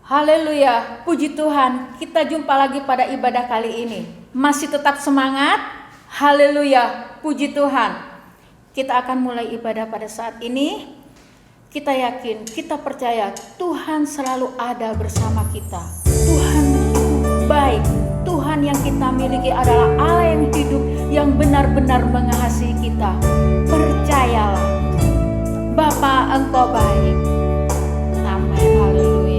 Haleluya, puji Tuhan, kita jumpa lagi pada ibadah kali ini. Masih tetap semangat? Haleluya, puji Tuhan. Kita akan mulai ibadah pada saat ini. Kita yakin, kita percaya Tuhan selalu ada bersama kita. Tuhan baik, Tuhan yang kita miliki adalah Allah yang hidup, yang benar-benar mengasihi kita. Percayalah, Bapa, Engkau baik. Amin, haleluya.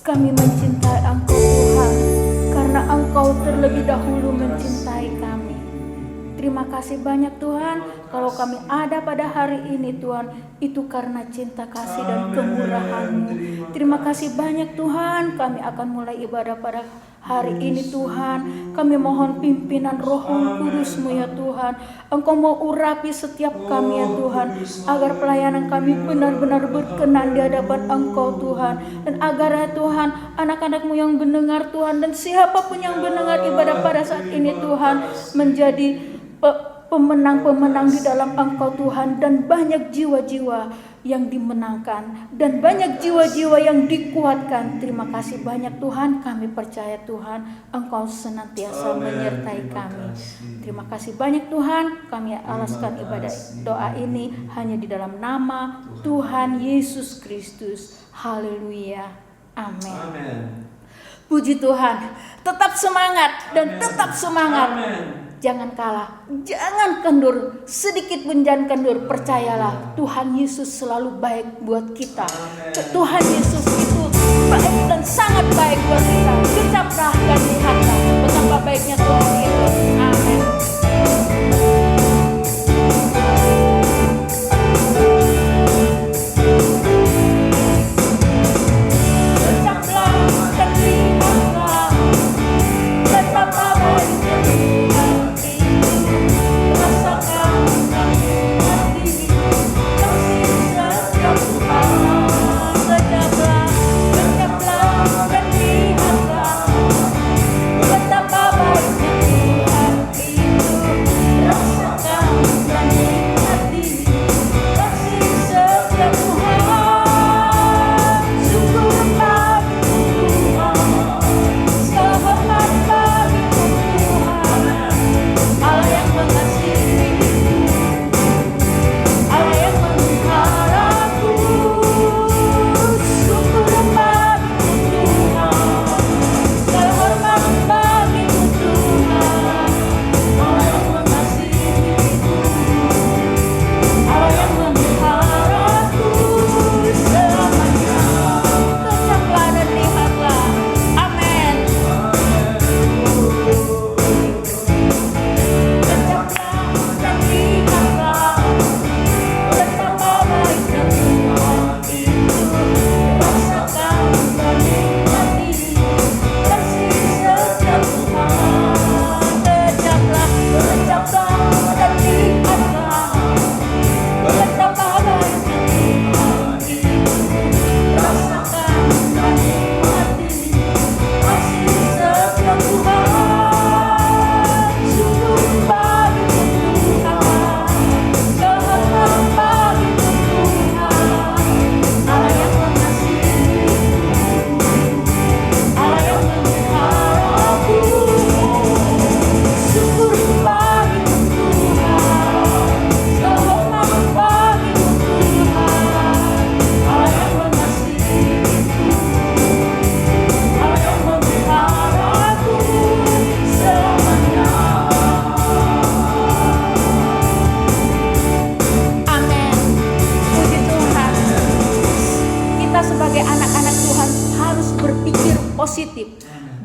Kami mencintai Engkau Tuhan, karena Engkau terlebih dahulu mencintai kami. Terima kasih banyak Tuhan, kalau kami ada pada hari ini Tuhan, itu karena cinta kasih dan kemurahan-Mu. Terima kasih banyak Tuhan, kami akan mulai ibadah pada hari ini Tuhan. Kami mohon pimpinan Roh Kudus-Mu ya Tuhan. Engkau mau urapi setiap kami ya Tuhan, agar pelayanan kami benar-benar berkenan di hadapan Engkau Tuhan. Dan agar ya Tuhan, anak-anak-Mu yang mendengar Tuhan, dan siapapun yang mendengar ibadah pada saat ini Tuhan, menjadi pemenang-pemenang di dalam Engkau Tuhan, dan banyak jiwa-jiwa yang dimenangkan dan banyak jiwa-jiwa yang dikuatkan. Terima kasih banyak Tuhan, kami percaya Tuhan Engkau senantiasa menyertai kami. Terima kasih banyak Tuhan, kami alaskan ibadah doa ini hanya di dalam nama Tuhan Yesus Kristus. Haleluya, amin. Puji Tuhan, tetap semangat dan tetap semangat. Jangan kalah, jangan kendur, sedikit pun jangan kendur. Percayalah, Tuhan Yesus selalu baik buat kita. Tuhan Yesus itu baik dan sangat baik buat kita. Ucaplah dan lihatlah betapa baiknya Tuhan itu. Amin.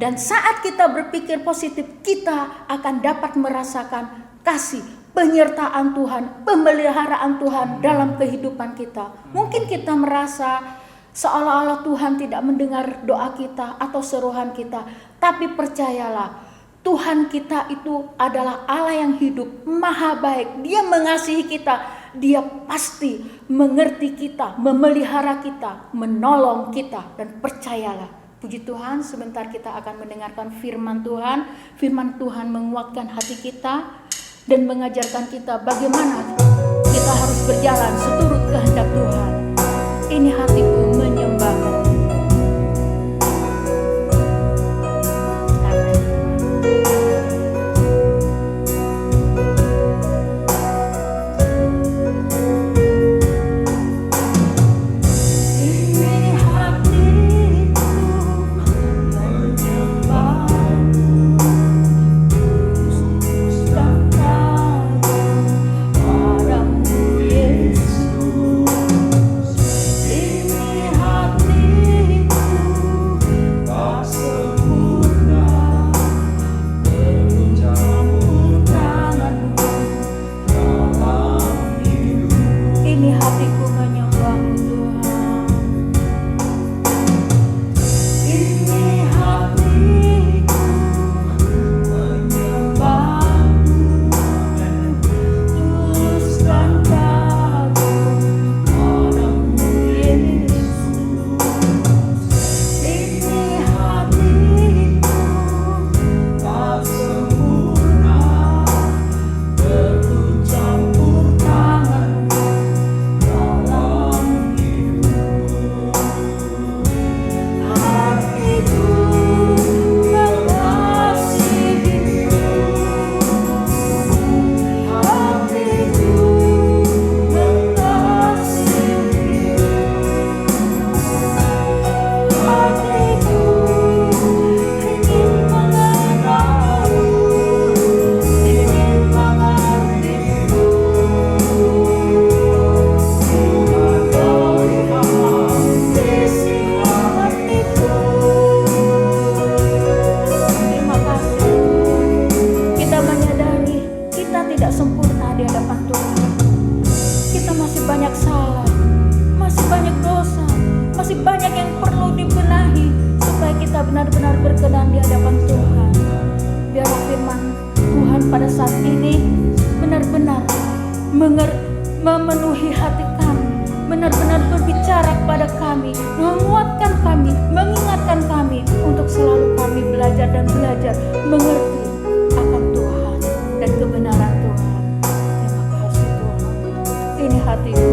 Dan saat kita berpikir positif, kita akan dapat merasakan kasih, penyertaan Tuhan, pemeliharaan Tuhan dalam kehidupan kita. Mungkin kita merasa seolah-olah Tuhan tidak mendengar doa kita atau seruan kita, tapi percayalah, Tuhan kita itu adalah Allah yang hidup, maha baik. Dia mengasihi kita, Dia pasti mengerti kita, memelihara kita, menolong kita. Dan percayalah, puji Tuhan, sebentar kita akan mendengarkan firman Tuhan. Firman Tuhan menguatkan hati kita dan mengajarkan kita bagaimana kita harus berjalan seturut kehendak Tuhan. Ini hatiku menyembah-Mu. Hati memenuhi hati kami, benar-benar berbicara kepada kami, menguatkan kami, mengingatkan kami untuk selalu kami belajar dan belajar mengerti akan Tuhan dan kebenaran Tuhan. Terima kasih Tuhan. Ini hatiku.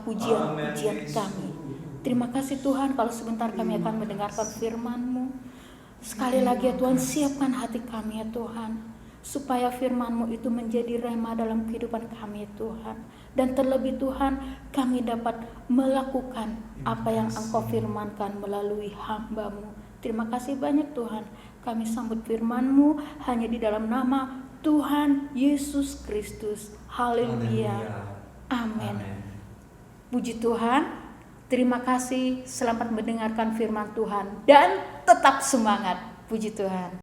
Pujian-pujian kami. Terima kasih Tuhan, kalau sebentar kami akan mendengarkan firman-Mu. Sekali lagi ya Tuhan, siapkan hati kami ya Tuhan, supaya firman-Mu itu menjadi rema dalam kehidupan kami ya Tuhan. Dan terlebih Tuhan, kami dapat melakukan apa yang Engkau firmankan melalui hamba-Mu. Terima kasih banyak Tuhan, kami sambut firman-Mu hanya di dalam nama Tuhan Yesus Kristus. Haleluya. Amin. Puji Tuhan, terima kasih, selamat mendengarkan firman Tuhan dan tetap semangat. Puji Tuhan.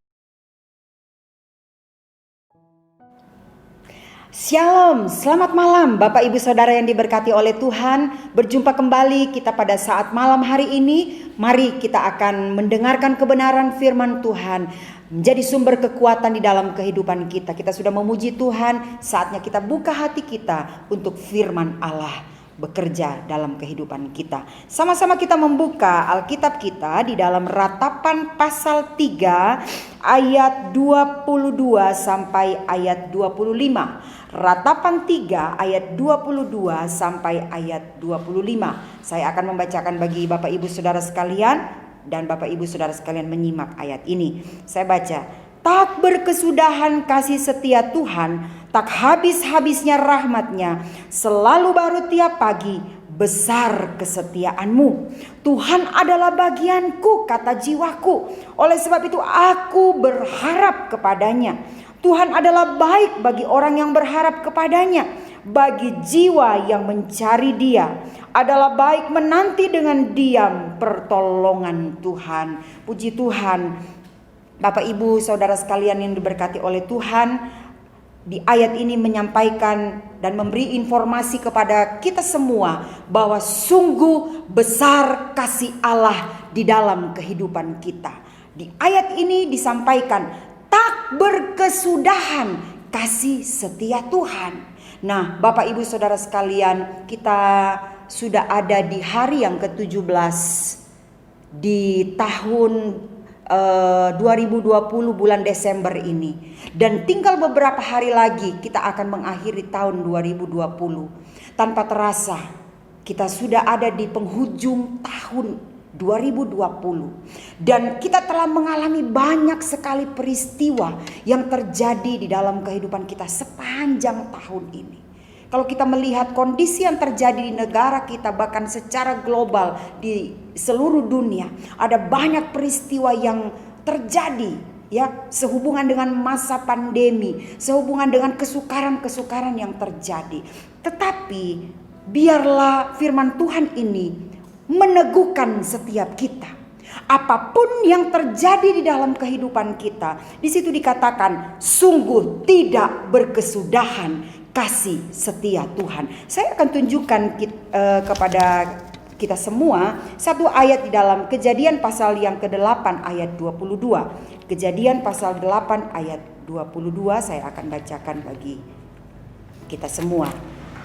Shalom, selamat malam Bapak Ibu Saudara yang diberkati oleh Tuhan. Berjumpa kembali kita pada saat malam hari ini. Mari kita akan mendengarkan kebenaran firman Tuhan, menjadi sumber kekuatan di dalam kehidupan kita. Kita sudah memuji Tuhan, saatnya kita buka hati kita untuk firman Allah bekerja dalam kehidupan kita. Sama-sama kita membuka Alkitab kita di dalam Ratapan pasal 3 ayat 22 sampai ayat 25. Ratapan 3 ayat 22 sampai ayat 25. Saya akan membacakan bagi Bapak Ibu Saudara sekalian, dan Bapak Ibu Saudara sekalian menyimak ayat ini. Saya baca. Tak berkesudahan kasih setia Tuhan, tak habis-habisnya rahmatnya, selalu baru tiap pagi, besar kesetiaan-Mu. Tuhan adalah bagianku, kata jiwaku. Oleh sebab itu aku berharap kepadanya. Tuhan adalah baik bagi orang yang berharap kepadanya. Bagi jiwa yang mencari Dia, adalah baik menanti dengan diam pertolongan Tuhan. Puji Tuhan. Bapak Ibu Saudara sekalian yang diberkati oleh Tuhan, di ayat ini menyampaikan dan memberi informasi kepada kita semua bahwa sungguh besar kasih Allah di dalam kehidupan kita. Di ayat ini disampaikan tak berkesudahan kasih setia Tuhan. Nah, Bapak Ibu Saudara sekalian, kita sudah ada di hari yang ke-17 di tahun 2020 bulan Desember ini. Dan tinggal beberapa hari lagi kita akan mengakhiri tahun 2020. Tanpa terasa kita sudah ada di penghujung tahun 2020. Dan kita telah mengalami banyak sekali peristiwa yang terjadi di dalam kehidupan kita sepanjang tahun ini. Kalau kita melihat kondisi yang terjadi di negara kita, bahkan secara global di seluruh dunia, ada banyak peristiwa yang terjadi ya, sehubungan dengan masa pandemi, sehubungan dengan kesukaran-kesukaran yang terjadi. Tetapi biarlah firman Tuhan ini meneguhkan setiap kita. Apapun yang terjadi di dalam kehidupan kita, di situ dikatakan sungguh tidak berkesudahan kasih setia Tuhan. Saya akan tunjukkan kepada kita semua satu ayat di dalam Kejadian pasal yang ke-8 ayat 22. Kejadian pasal 8 ayat 22 saya akan bacakan bagi kita semua.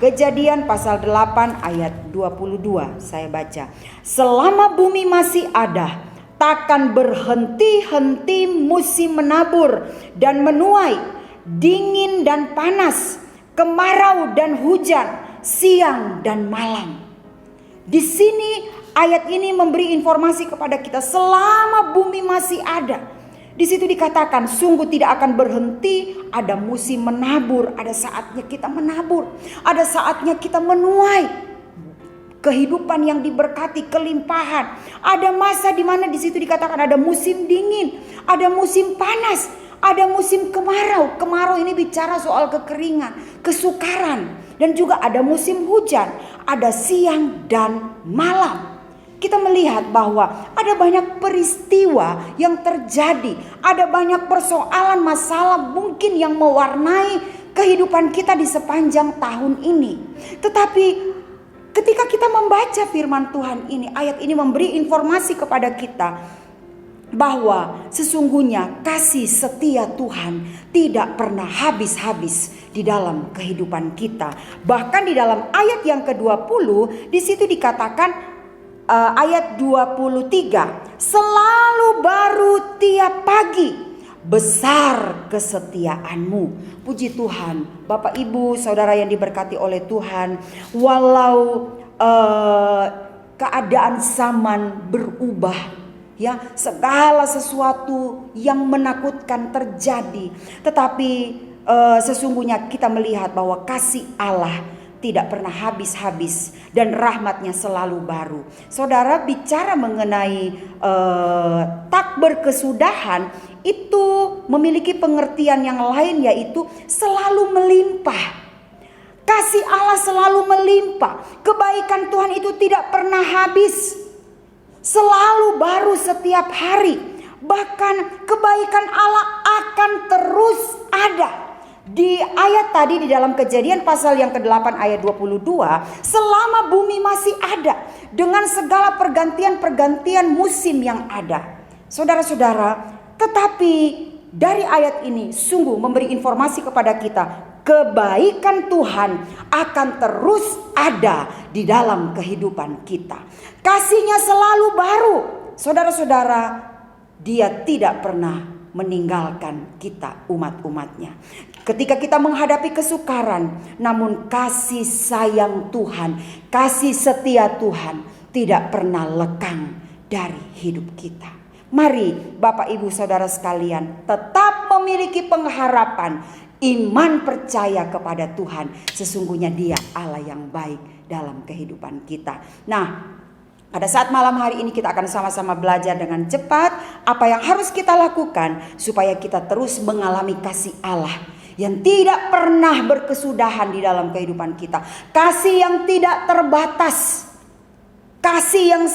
Kejadian pasal 8 ayat 22 saya baca. Selama bumi masih ada, takkan berhenti-henti musim menabur dan menuai, dingin dan panas, kemarau dan hujan, siang dan malam. Di sini ayat ini memberi informasi kepada kita selama bumi masih ada. Di situ dikatakan sungguh tidak akan berhenti, ada musim menabur, ada saatnya kita menabur, ada saatnya kita menuai kehidupan yang diberkati, kelimpahan. Ada masa di mana di situ dikatakan ada musim dingin, ada musim panas, ada musim kemarau. Kemarau ini bicara soal kekeringan, kesukaran. Dan juga ada musim hujan, ada siang dan malam. Kita melihat bahwa ada banyak peristiwa yang terjadi. Ada banyak persoalan, masalah mungkin yang mewarnai kehidupan kita di sepanjang tahun ini. Tetapi ketika kita membaca firman Tuhan ini, ayat ini memberi informasi kepada kita bahwa sesungguhnya kasih setia Tuhan tidak pernah habis-habis di dalam kehidupan kita. Bahkan di dalam ayat yang ke-20 di situ dikatakan ayat 23, selalu baru tiap pagi, besar kesetiaanmu. Puji Tuhan, Bapak Ibu Saudara yang diberkati oleh Tuhan, walau keadaan zaman berubah, ya, segala sesuatu yang menakutkan terjadi, tetapi sesungguhnya kita melihat bahwa kasih Allah tidak pernah habis-habis dan rahmatnya selalu baru. Saudara, bicara mengenai tak berkesudahan itu memiliki pengertian yang lain, yaitu selalu melimpah. Kasih Allah selalu melimpah. Kebaikan Tuhan itu tidak pernah habis, selalu baru setiap hari. Bahkan kebaikan Allah akan terus ada. Di ayat tadi di dalam Kejadian pasal yang ke-8 ayat 22, selama bumi masih ada dengan segala pergantian-pergantian musim yang ada. Saudara-saudara, tetapi dari ayat ini sungguh memberi informasi kepada kita, kebaikan Tuhan akan terus ada di dalam kehidupan kita. Kasih-Nya selalu baru. Saudara-saudara, Dia tidak pernah meninggalkan kita umat-umatnya. Ketika kita menghadapi kesukaran, namun kasih sayang Tuhan, kasih setia Tuhan tidak pernah lekang dari hidup kita. Mari Bapak Ibu Saudara sekalian tetap memiliki pengharapan, iman, percaya kepada Tuhan. Sesungguhnya Dia Allah yang baik dalam kehidupan kita. Nah, pada saat malam hari ini kita akan sama-sama belajar dengan cepat apa yang harus kita lakukan supaya kita terus mengalami kasih Allah yang tidak pernah berkesudahan di dalam kehidupan kita. Kasih yang tidak terbatas, kasih yang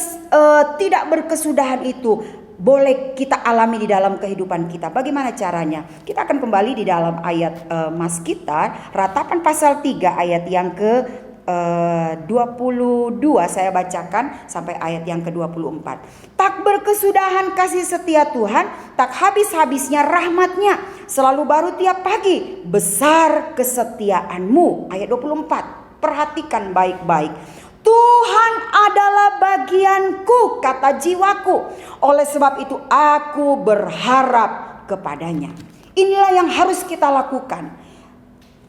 tidak berkesudahan itu boleh kita alami di dalam kehidupan kita. Bagaimana caranya? Kita akan kembali di dalam ayat mas kita, Ratapan pasal 3 ayat yang ke 22 saya bacakan sampai ayat yang ke-24. Tak berkesudahan kasih setia Tuhan, tak habis-habisnya rahmatnya, selalu baru tiap pagi, besar kesetiaanmu. Ayat 24, perhatikan baik-baik. Tuhan adalah bagianku, kata jiwaku. Oleh sebab itu aku berharap kepadanya. Inilah yang harus kita lakukan.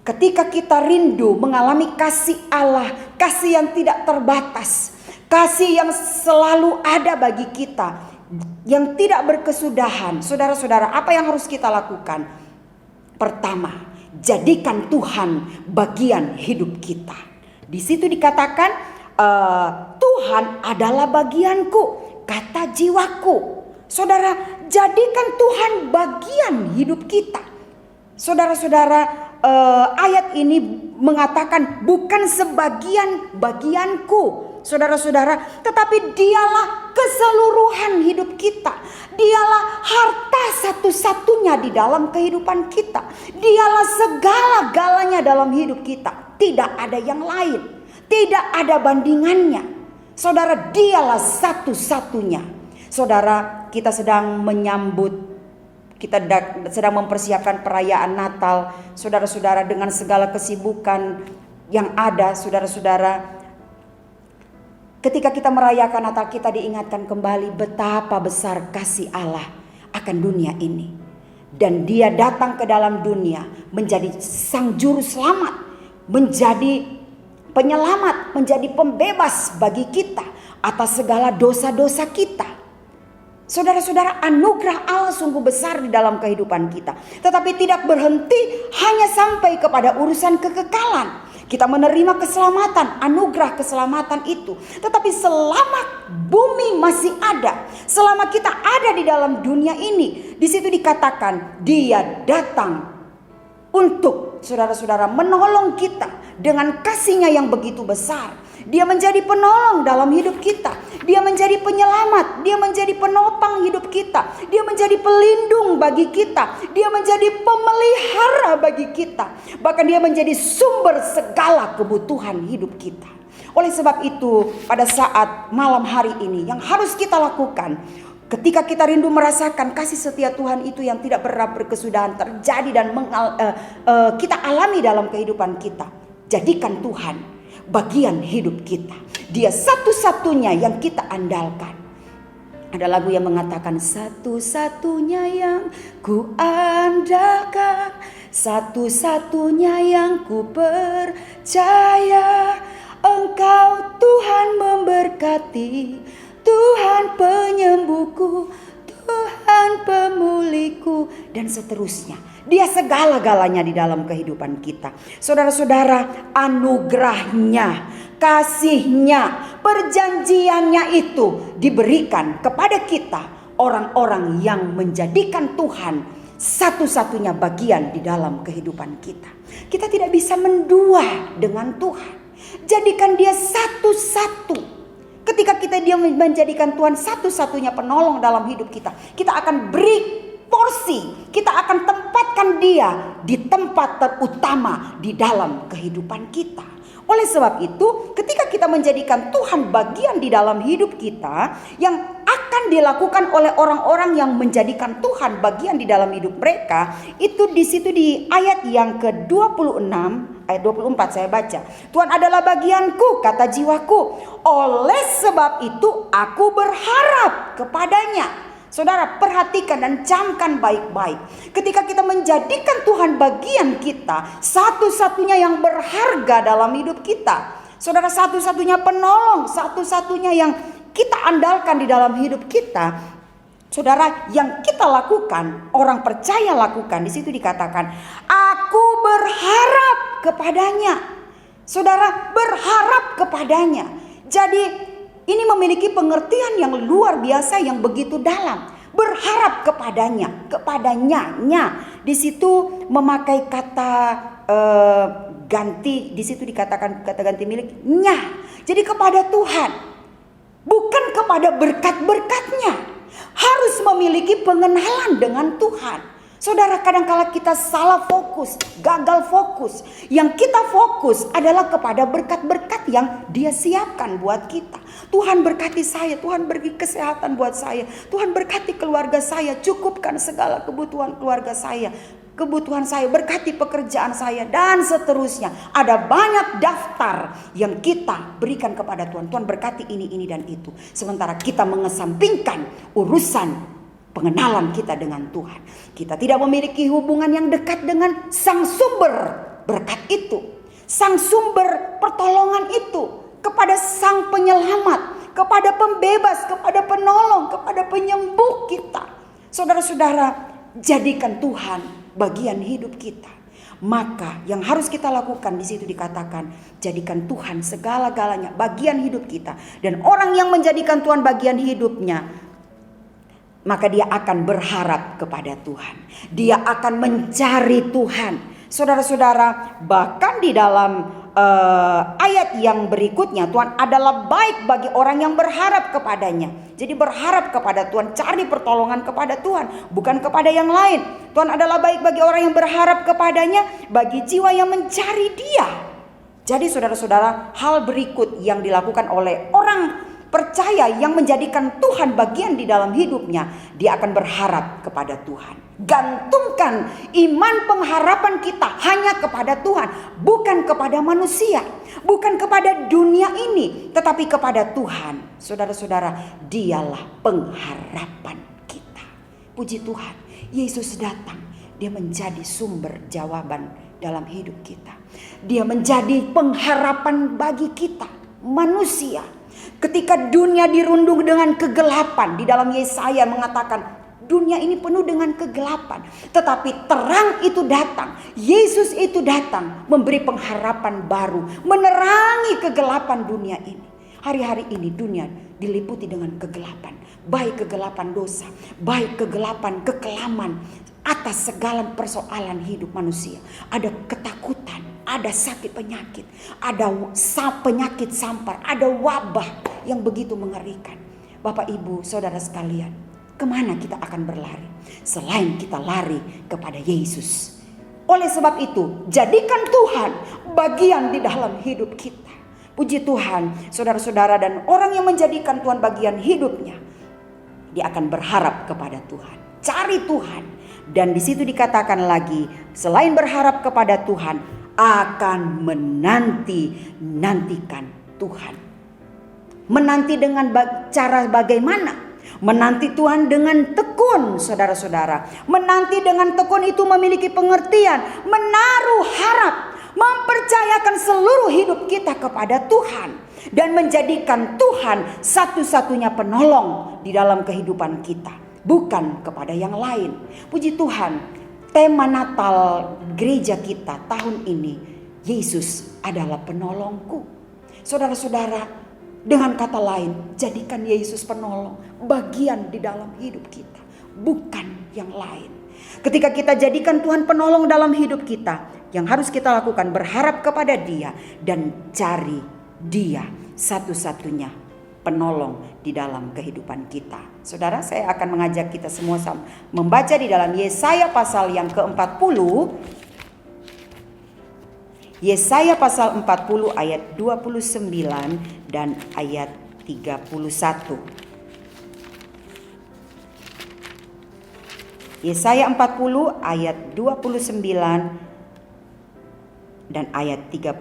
Ketika kita rindu mengalami kasih Allah, kasih yang tidak terbatas, kasih yang selalu ada bagi kita, yang tidak berkesudahan. Saudara-saudara, apa yang harus kita lakukan? Pertama, jadikan Tuhan bagian hidup kita. Di situ dikatakan Tuhan adalah bagianku, kata jiwaku. Saudara, jadikan Tuhan bagian hidup kita. Saudara-saudara, ayat ini mengatakan bukan sebagian bagianku, saudara-saudara, tetapi dialah keseluruhan hidup kita. Dialah harta satu-satunya di dalam kehidupan kita. Dialah segala-galanya dalam hidup kita. Tidak ada yang lain. Tidak ada bandingannya. Saudara, dialah satu-satunya. Saudara, kita sedang sedang mempersiapkan perayaan Natal. Saudara-saudara, dengan segala kesibukan yang ada, saudara-saudara, ketika kita merayakan Natal, kita diingatkan kembali betapa besar kasih Allah akan dunia ini. Dan Dia datang ke dalam dunia menjadi sang juru selamat, menjadi penyelamat, menjadi pembebas bagi kita atas segala dosa-dosa kita. Saudara-saudara, anugerah Allah sungguh besar di dalam kehidupan kita. Tetapi tidak berhenti hanya sampai kepada urusan kekekalan. Kita menerima keselamatan, anugerah keselamatan itu. Tetapi selama bumi masih ada, selama kita ada di dalam dunia ini, di situ dikatakan Dia datang untuk, saudara-saudara, menolong kita dengan kasih-Nya yang begitu besar. Dia menjadi penolong dalam hidup kita. Dia menjadi penyelamat. Dia menjadi penopang hidup kita. Dia menjadi pelindung bagi kita. Dia menjadi pemelihara bagi kita. Bahkan Dia menjadi sumber segala kebutuhan hidup kita. Oleh sebab itu, pada saat malam hari ini yang harus kita lakukan, ketika kita rindu merasakan kasih setia Tuhan itu yang tidak pernah berkesudahan terjadi dan kita alami dalam kehidupan kita, jadikan Tuhan bagian hidup kita. Dia satu-satunya yang kita andalkan. Ada lagu yang mengatakan, satu-satunya yang ku andalkan, satu-satunya yang ku percaya, Engkau Tuhan memberkati, Tuhan penyembuhku, Tuhan pemulihku, dan seterusnya. Dia segala-galanya di dalam kehidupan kita. Saudara-saudara, anugerahnya, kasih-Nya, perjanjiannya itu diberikan kepada kita, orang-orang yang menjadikan Tuhan satu-satunya bagian di dalam kehidupan kita. Kita tidak bisa mendua dengan Tuhan. Jadikan Dia satu-satu. Ketika dia menjadikan Tuhan satu-satunya penolong dalam hidup kita, kita akan beri porsi, kita akan tempatkan Dia di tempat terutama di dalam kehidupan kita. Oleh sebab itu, ketika kita menjadikan Tuhan bagian di dalam hidup kita, yang akan dilakukan oleh orang-orang yang menjadikan Tuhan bagian di dalam hidup mereka, itu di situ di ayat yang ke-26, ayat 24 saya baca. Tuhan adalah bagianku, kata jiwaku. Oleh sebab itu aku berharap kepadanya. Saudara, perhatikan dan camkan baik-baik. Ketika kita menjadikan Tuhan bagian kita, satu-satunya yang berharga dalam hidup kita, saudara, satu-satunya penolong, satu-satunya yang kita andalkan di dalam hidup kita, saudara, yang kita lakukan, orang percaya lakukan, di situ dikatakan, aku berharap kepadanya. Saudara, berharap kepadanya. Jadi ini memiliki pengertian yang luar biasa, yang begitu dalam. Berharap kepadanya. Di situ memakai kata ganti. Di situ dikatakan kata ganti milik nya. Jadi kepada Tuhan, bukan kepada berkat-berkatnya. Harus memiliki pengenalan dengan Tuhan. Saudara, kadang-kala kita salah fokus, gagal fokus. Yang kita fokus adalah kepada berkat-berkat yang Dia siapkan buat kita. Tuhan berkati saya, Tuhan beri kesehatan buat saya, Tuhan berkati keluarga saya, cukupkan segala kebutuhan keluarga saya. kebutuhan saya, berkati pekerjaan saya, dan seterusnya. Ada banyak daftar yang kita berikan kepada Tuhan. Tuhan berkati ini, dan itu. Sementara kita mengesampingkan urusan pengenalan kita dengan Tuhan. Kita tidak memiliki hubungan yang dekat dengan sang sumber berkat itu, sang sumber pertolongan itu, kepada sang penyelamat, kepada pembebas, kepada penolong, kepada penyembuh kita. Saudara-saudara, jadikan Tuhan bagian hidup kita. Maka yang harus kita lakukan di situ dikatakan, jadikan Tuhan segala-galanya bagian hidup kita. Dan orang yang menjadikan Tuhan bagian hidupnya, maka dia akan berharap kepada Tuhan. Dia akan mencari Tuhan. Saudara-saudara, bahkan di dalam ayat yang berikutnya, Tuhan adalah baik bagi orang yang berharap kepadanya. Jadi berharap kepada Tuhan, cari pertolongan kepada Tuhan, bukan kepada yang lain. Tuhan adalah baik bagi orang yang berharap kepadanya, bagi jiwa yang mencari Dia. Jadi saudara-saudara, hal berikut yang dilakukan oleh orang percaya yang menjadikan Tuhan bagian di dalam hidupnya, dia akan berharap kepada Tuhan. Gantungkan iman pengharapan kita hanya kepada Tuhan, bukan kepada manusia, bukan kepada dunia ini, tetapi kepada Tuhan. Saudara-saudara, Dialah pengharapan kita. Puji Tuhan, Yesus datang, Dia menjadi sumber jawaban dalam hidup kita. Dia menjadi pengharapan bagi kita, manusia. Ketika dunia dirundung dengan kegelapan, di dalam Yesaya mengatakan dunia ini penuh dengan kegelapan, tetapi terang itu datang. Yesus itu datang memberi pengharapan baru, menerangi kegelapan dunia ini. Hari-hari ini dunia diliputi dengan kegelapan, baik kegelapan dosa, baik kegelapan kekelaman atas segala persoalan hidup manusia. Ada ketakutan, ada sakit penyakit, ada penyakit sampar, ada wabah yang begitu mengerikan. Bapak, Ibu, saudara sekalian, kemana kita akan berlari selain kita lari kepada Yesus? Oleh sebab itu, jadikan Tuhan bagian di dalam hidup kita. Puji Tuhan, saudara-saudara, dan orang yang menjadikan Tuhan bagian hidupnya, dia akan berharap kepada Tuhan, cari Tuhan. Dan di situ dikatakan lagi, selain berharap kepada Tuhan, akan menantikan Tuhan. Menanti dengan cara bagaimana? Menanti Tuhan dengan tekun, saudara-saudara. Menanti dengan tekun itu memiliki pengertian, menaruh harap, mempercayakan seluruh hidup kita kepada Tuhan, dan menjadikan Tuhan satu-satunya penolong di dalam kehidupan kita, bukan kepada yang lain. Puji Tuhan, tema Natal gereja kita tahun ini, Yesus adalah penolongku. Saudara-saudara, dengan kata lain, jadikan Yesus penolong bagian di dalam hidup kita, bukan yang lain. Ketika kita jadikan Tuhan penolong dalam hidup kita, yang harus kita lakukan berharap kepada Dia dan cari Dia satu-satunya penolong di dalam kehidupan kita. Saudara, saya akan mengajak kita semua membaca di dalam Yesaya pasal yang ke-40. Yesaya pasal 40 ayat 29 dan ayat 31. Yesaya 40 ayat 29 dan ayat 31.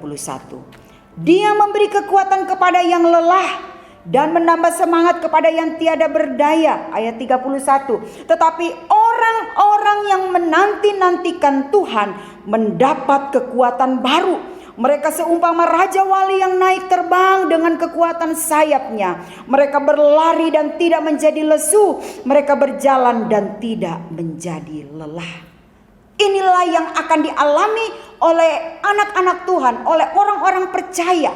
Dia memberi kekuatan kepada yang lelah dan menambah semangat kepada yang tiada berdaya. Ayat 31. Tetapi orang-orang yang menanti-nantikan Tuhan mendapat kekuatan baru. Mereka seumpama raja wali yang naik terbang dengan kekuatan sayapnya. Mereka berlari dan tidak menjadi lesu. Mereka berjalan dan tidak menjadi lelah. Inilah yang akan dialami oleh anak-anak Tuhan, oleh orang-orang percaya.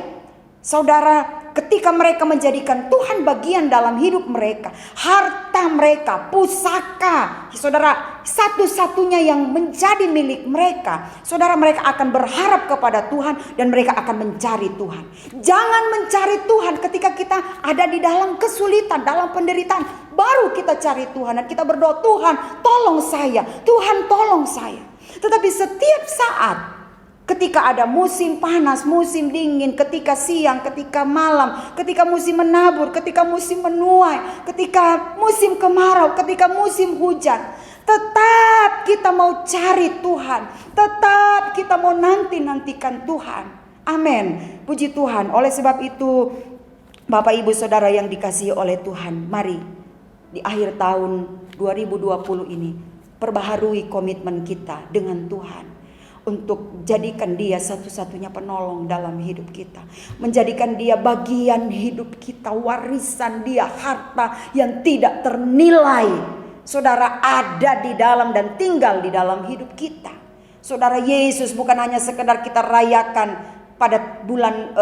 Saudara, ketika mereka menjadikan Tuhan bagian dalam hidup mereka, harta mereka, pusaka, saudara, satu-satunya yang menjadi milik mereka, saudara, mereka akan berharap kepada Tuhan dan mereka akan mencari Tuhan. Jangan mencari Tuhan ketika kita ada di dalam kesulitan, dalam penderitaan. Baru kita cari Tuhan dan kita berdoa, Tuhan tolong saya, Tuhan tolong saya. Tetapi setiap saat Ketika ada musim panas, musim dingin, ketika siang, ketika malam, ketika musim menabur, ketika musim menuai, ketika musim kemarau, ketika musim hujan, tetap kita mau cari Tuhan, tetap kita mau nantikan Tuhan. Amin. Puji Tuhan. Oleh sebab itu, Bapak Ibu Saudara yang dikasihi oleh Tuhan, mari di akhir tahun 2020 ini perbaharui komitmen kita dengan Tuhan. Untuk jadikan dia satu-satunya penolong dalam hidup kita. Menjadikan dia bagian hidup kita. Warisan dia, harta yang tidak ternilai. Saudara, ada di dalam dan tinggal di dalam hidup kita. Saudara, Yesus bukan hanya sekedar kita rayakan pada bulan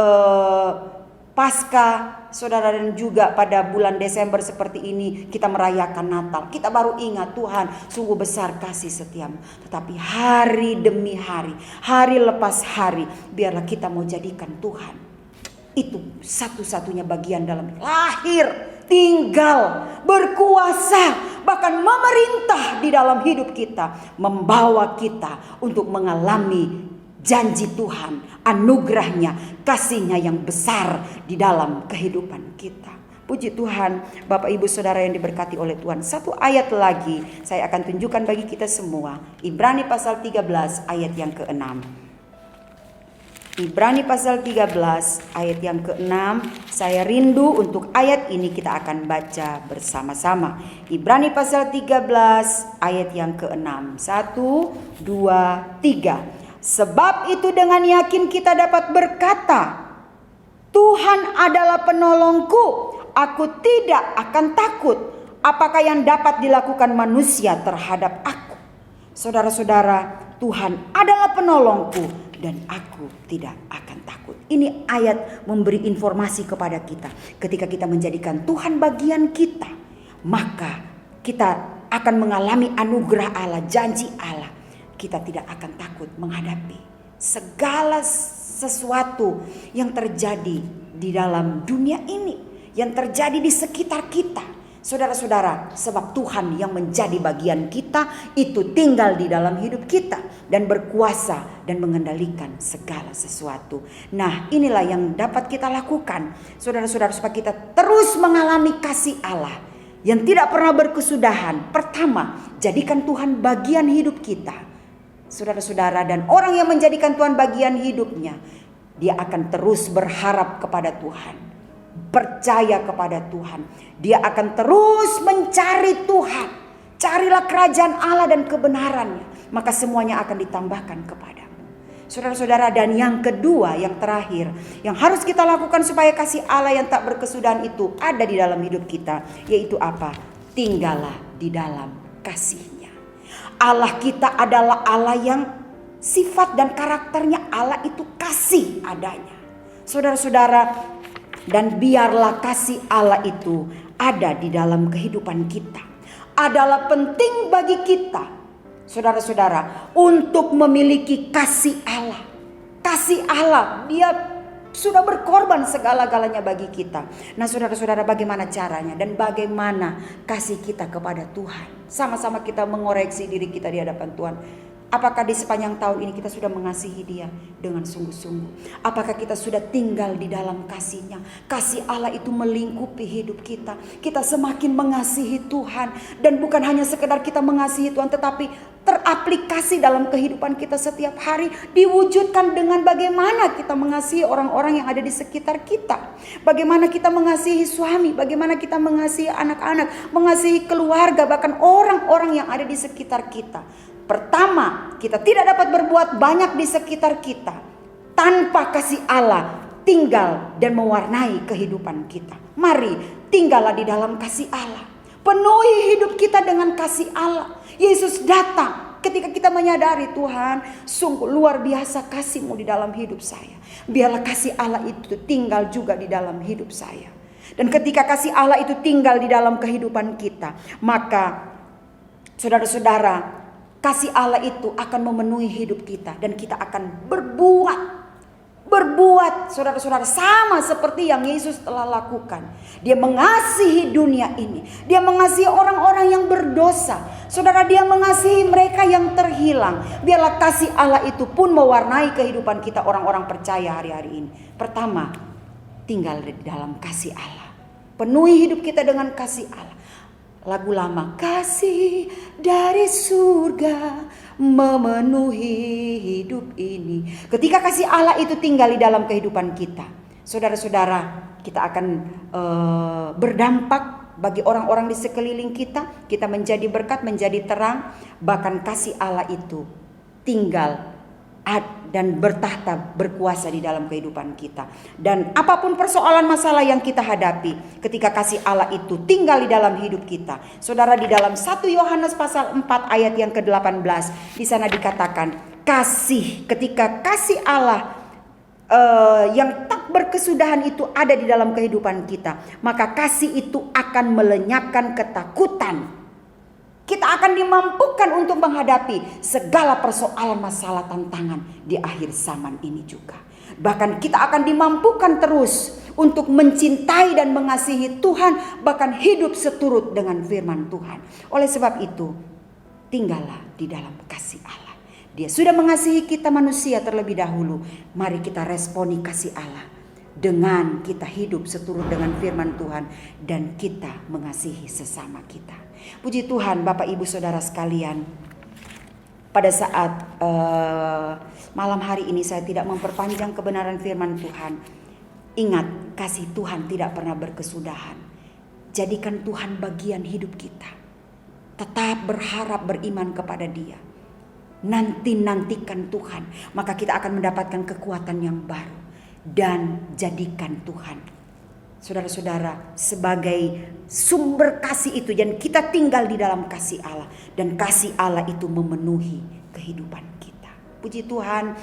Paskah, saudara, dan juga pada bulan Desember seperti ini kita merayakan Natal. Kita baru ingat Tuhan sungguh besar kasih setiamu. Tetapi hari demi hari, hari lepas hari, biarlah kita mau jadikan Tuhan itu satu-satunya bagian dalam lahir, tinggal, berkuasa, bahkan memerintah di dalam hidup kita, membawa kita untuk mengalami janji Tuhan, anugerahnya, kasihnya yang besar di dalam kehidupan kita. Puji Tuhan, Bapak Ibu Saudara yang diberkati oleh Tuhan. Satu ayat lagi saya akan tunjukkan bagi kita semua. Ibrani pasal 13 ayat yang ke-6. Ibrani pasal 13 ayat yang ke-6. Saya rindu untuk ayat ini kita akan baca bersama-sama. Ibrani pasal 13 ayat yang ke-6. 1, 2, 3. Sebab itu dengan yakin kita dapat berkata, Tuhan adalah penolongku, aku tidak akan takut. Apakah yang dapat dilakukan manusia terhadap aku? Saudara-saudara, Tuhan adalah penolongku dan aku tidak akan takut. Ini ayat memberi informasi kepada kita. Ketika kita menjadikan Tuhan bagian kita, maka kita akan mengalami anugerah Allah, janji Allah. Kita tidak akan takut menghadapi segala sesuatu yang terjadi di dalam dunia ini, yang terjadi di sekitar kita. Saudara-saudara, sebab Tuhan yang menjadi bagian kita itu tinggal di dalam hidup kita dan berkuasa dan mengendalikan segala sesuatu. Nah, inilah yang dapat kita lakukan, saudara-saudara, supaya kita terus mengalami kasih Allah yang tidak pernah berkesudahan. Pertama, jadikan Tuhan bagian hidup kita. Saudara-saudara, dan orang yang menjadikan Tuhan bagian hidupnya, dia akan terus berharap kepada Tuhan, percaya kepada Tuhan. Dia akan terus mencari Tuhan. Carilah kerajaan Allah dan kebenarannya, maka semuanya akan ditambahkan kepadamu. Saudara-saudara, dan yang kedua, yang terakhir, yang harus kita lakukan supaya kasih Allah yang tak berkesudahan itu ada di dalam hidup kita, yaitu apa? Tinggallah di dalam kasih. Allah kita adalah Allah yang sifat dan karakternya Allah itu kasih adanya. Saudara-saudara, dan biarlah kasih Allah itu ada di dalam kehidupan kita. Adalah penting bagi kita, saudara-saudara, untuk memiliki kasih Allah. Kasih Allah, dia sudah berkorban segala-galanya bagi kita. Nah, saudara-saudara, bagaimana caranya dan bagaimana kasih kita kepada Tuhan? Sama-sama kita mengoreksi diri kita di hadapan Tuhan. Apakah di sepanjang tahun ini kita sudah mengasihi Dia dengan sungguh-sungguh? Apakah kita sudah tinggal di dalam kasih-Nya? Kasih Allah itu melingkupi hidup kita. Kita semakin mengasihi Tuhan. Dan bukan hanya sekedar kita mengasihi Tuhan, tetapi teraplikasi dalam kehidupan kita setiap hari. Diwujudkan dengan bagaimana kita mengasihi orang-orang yang ada di sekitar kita. Bagaimana kita mengasihi suami, bagaimana kita mengasihi anak-anak, mengasihi keluarga, bahkan orang-orang yang ada di sekitar kita. Pertama, kita tidak dapat berbuat banyak di sekitar kita tanpa kasih Allah tinggal dan mewarnai kehidupan kita. Mari tinggallah di dalam kasih Allah. Penuhi hidup kita dengan kasih Allah. Yesus datang ketika kita menyadari, Tuhan, sungguh luar biasa kasih-Mu di dalam hidup saya. Biarlah kasih Allah itu tinggal juga di dalam hidup saya. Dan ketika kasih Allah itu tinggal di dalam kehidupan kita, maka saudara-saudara, kasih Allah itu akan memenuhi hidup kita dan kita akan berbuat berbuat, saudara-saudara, sama seperti yang Yesus telah lakukan. Dia mengasihi dunia ini. Dia mengasihi orang-orang yang berdosa. Saudara, dia mengasihi mereka yang terhilang. Biarlah kasih Allah itu pun mewarnai kehidupan kita orang-orang percaya hari-hari ini. Pertama, tinggal di dalam kasih Allah. Penuhi hidup kita dengan kasih Allah. Lagu lama, kasih dari surga memenuhi hidup ini. Ketika kasih Allah itu tinggal di dalam kehidupan kita, saudara-saudara, kita akan berdampak bagi orang-orang di sekeliling kita. Kita menjadi berkat, menjadi terang. Bahkan kasih Allah itu tinggal dan bertahta, berkuasa di dalam kehidupan kita. Dan apapun persoalan masalah yang kita hadapi, ketika kasih Allah itu tinggal di dalam hidup kita. Saudara, di dalam 1 Yohanes pasal 4 ayat yang ke-18, di sana dikatakan, ketika kasih Allah yang tak berkesudahan itu ada di dalam kehidupan kita, maka kasih itu akan melenyapkan ketakutan. Kita akan dimampukan untuk menghadapi segala persoalan, masalah, tantangan di akhir zaman ini juga. Bahkan kita akan dimampukan terus untuk mencintai dan mengasihi Tuhan, bahkan hidup seturut dengan firman Tuhan. Oleh sebab itu, tinggallah di dalam kasih Allah. Dia sudah mengasihi kita manusia terlebih dahulu. Mari kita responi kasih Allah dengan kita hidup seturut dengan firman Tuhan dan kita mengasihi sesama kita. Puji Tuhan, Bapak Ibu Saudara sekalian. Pada saat malam hari ini saya tidak memperpanjang kebenaran firman Tuhan. Ingat, kasih Tuhan tidak pernah berkesudahan. Jadikan Tuhan bagian hidup kita. Tetap berharap, beriman kepada Dia. Nantikan Tuhan, maka kita akan mendapatkan kekuatan yang baru. Dan jadikan Tuhan, saudara-saudara, sebagai sumber kasih itu. Dan kita tinggal di dalam kasih Allah. Dan kasih Allah itu memenuhi kehidupan kita. Puji Tuhan,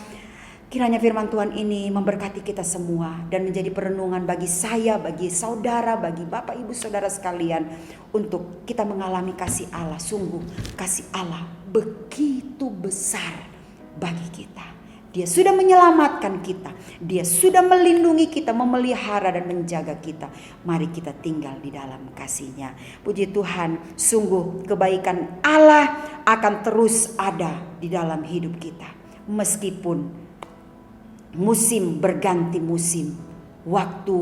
kiranya firman Tuhan ini memberkati kita semua. Dan menjadi perenungan bagi saya, bagi saudara, bagi Bapak Ibu Saudara sekalian. Untuk kita mengalami kasih Allah. Sungguh kasih Allah begitu besar bagi kita. Dia sudah menyelamatkan kita. Dia sudah melindungi kita, memelihara dan menjaga kita. Mari kita tinggal di dalam kasih-Nya. Puji Tuhan, sungguh kebaikan Allah akan terus ada di dalam hidup kita. Meskipun musim berganti musim, waktu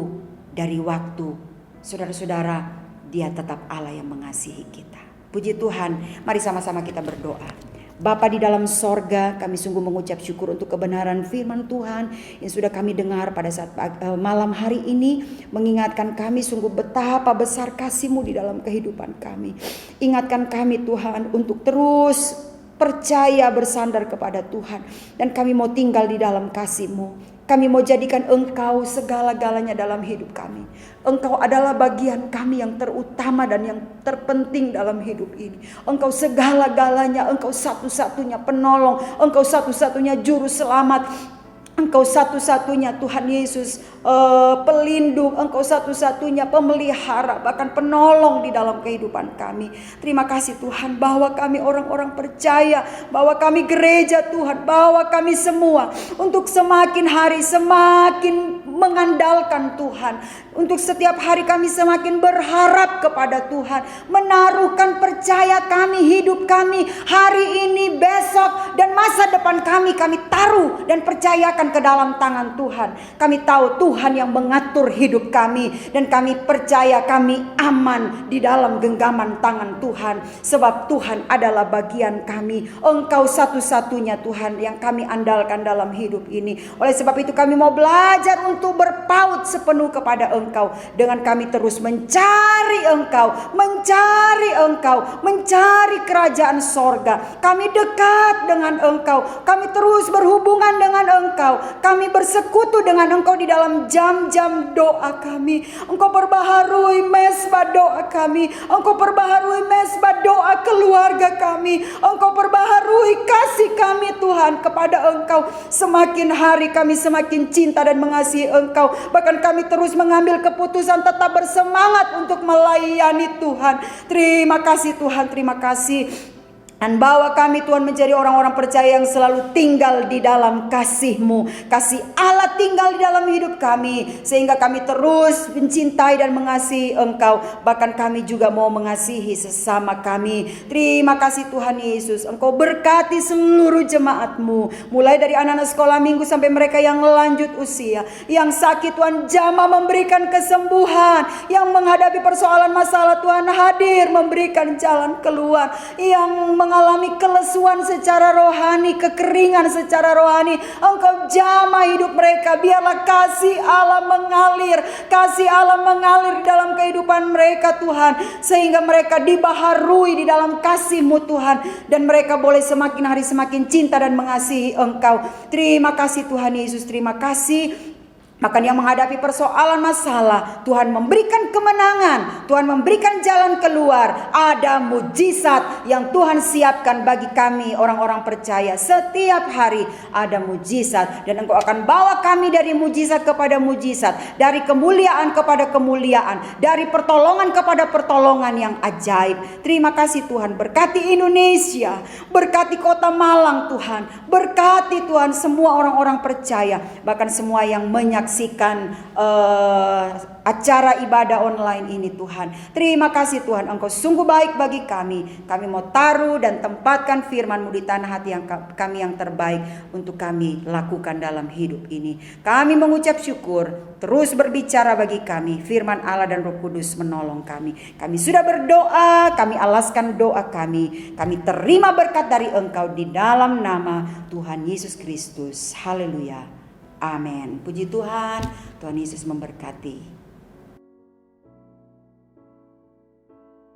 dari waktu, saudara-saudara, Dia tetap Allah yang mengasihi kita. Puji Tuhan, mari sama-sama kita berdoa. Bapa di dalam sorga, kami sungguh mengucap syukur untuk kebenaran firman Tuhan yang sudah kami dengar pada saat malam hari ini. Mengingatkan kami sungguh betapa besar kasih-Mu di dalam kehidupan kami. Ingatkan kami Tuhan untuk terus percaya bersandar kepada Tuhan. Dan kami mau tinggal di dalam kasih-Mu. Kami mau jadikan Engkau segala-galanya dalam hidup kami. Engkau adalah bagian kami yang terutama dan yang terpenting dalam hidup ini. Engkau segala-galanya, Engkau satu-satunya penolong, Engkau satu-satunya juru selamat. Engkau satu-satunya Tuhan Yesus pelindung, Engkau satu-satunya pemelihara, bahkan penolong di dalam kehidupan kami. Terima kasih Tuhan bahwa kami orang-orang percaya, bahwa kami gereja Tuhan, bahwa kami semua untuk semakin hari semakin mengandalkan Tuhan. Untuk setiap hari kami semakin berharap kepada Tuhan, menaruhkan percaya kami, hidup kami, hari ini, besok, dan masa depan kami taruh dan percayakan ke dalam tangan Tuhan. Kami tahu Tuhan yang mengatur hidup kami, dan kami percaya kami aman di dalam genggaman tangan Tuhan, sebab Tuhan adalah bagian kami. Engkau satu-satunya Tuhan yang kami andalkan dalam hidup ini. Oleh sebab itu kami mau belajar untuk berpaut sepenuh kepada Engkau, dengan kami terus mencari Engkau, mencari kerajaan sorga. Kami dekat dengan Engkau, kami terus berhubungan dengan Engkau, kami bersekutu dengan Engkau di dalam jam-jam doa kami. Engkau perbaharui mezbah doa kami, Engkau perbaharui mezbah doa keluarga kami, Engkau perbaharui kasih kami Tuhan kepada Engkau. Semakin hari kami semakin cinta dan mengasihi Engkau, bahkan kami terus mengambil keputusan tetap bersemangat untuk melayani Tuhan. Terima kasih Tuhan, terima kasih. Dan bawa kami Tuhan menjadi orang-orang percaya yang selalu tinggal di dalam kasih-Mu. Kasih Allah tinggal di dalam hidup kami. Sehingga kami terus mencintai dan mengasihi Engkau. Bahkan kami juga mau mengasihi sesama kami. Terima kasih Tuhan Yesus. Engkau berkati seluruh jemaat-Mu. Mulai dari anak-anak sekolah minggu sampai mereka yang lanjut usia. Yang sakit Tuhan jamah memberikan kesembuhan. Yang menghadapi persoalan masalah Tuhan hadir memberikan jalan keluar. Yang mengalami kelesuan secara rohani, kekeringan secara rohani, Engkau jamah hidup mereka. Biarlah kasih Allah mengalir, kasih Allah mengalir di dalam kehidupan mereka Tuhan, sehingga mereka dibaharui di dalam kasih-Mu Tuhan, dan mereka boleh semakin hari semakin cinta dan mengasihi Engkau. Terima kasih Tuhan Yesus, terima kasih. Bahkan yang menghadapi persoalan masalah, Tuhan memberikan kemenangan, Tuhan memberikan jalan keluar. Ada mujizat yang Tuhan siapkan bagi kami orang-orang percaya. Setiap hari ada mujizat, dan Engkau akan bawa kami dari mujizat kepada mujizat, dari kemuliaan kepada kemuliaan, dari pertolongan kepada pertolongan yang ajaib. Terima kasih Tuhan, berkati Indonesia, berkati kota Malang Tuhan, berkati Tuhan semua orang-orang percaya, bahkan semua yang menyaksikan acara ibadah online ini Tuhan. Terima kasih Tuhan, Engkau sungguh baik bagi kami. Kami mau taruh dan tempatkan firman-Mu di tanah hati yang kami yang terbaik untuk kami lakukan dalam hidup ini. Kami mengucap syukur, terus berbicara bagi kami. Firman Allah dan Roh Kudus menolong kami. Kami sudah berdoa, kami alaskan doa kami. Kami terima berkat dari Engkau di dalam nama Tuhan Yesus Kristus. Haleluya. Amin. Puji Tuhan, Tuhan Yesus memberkati.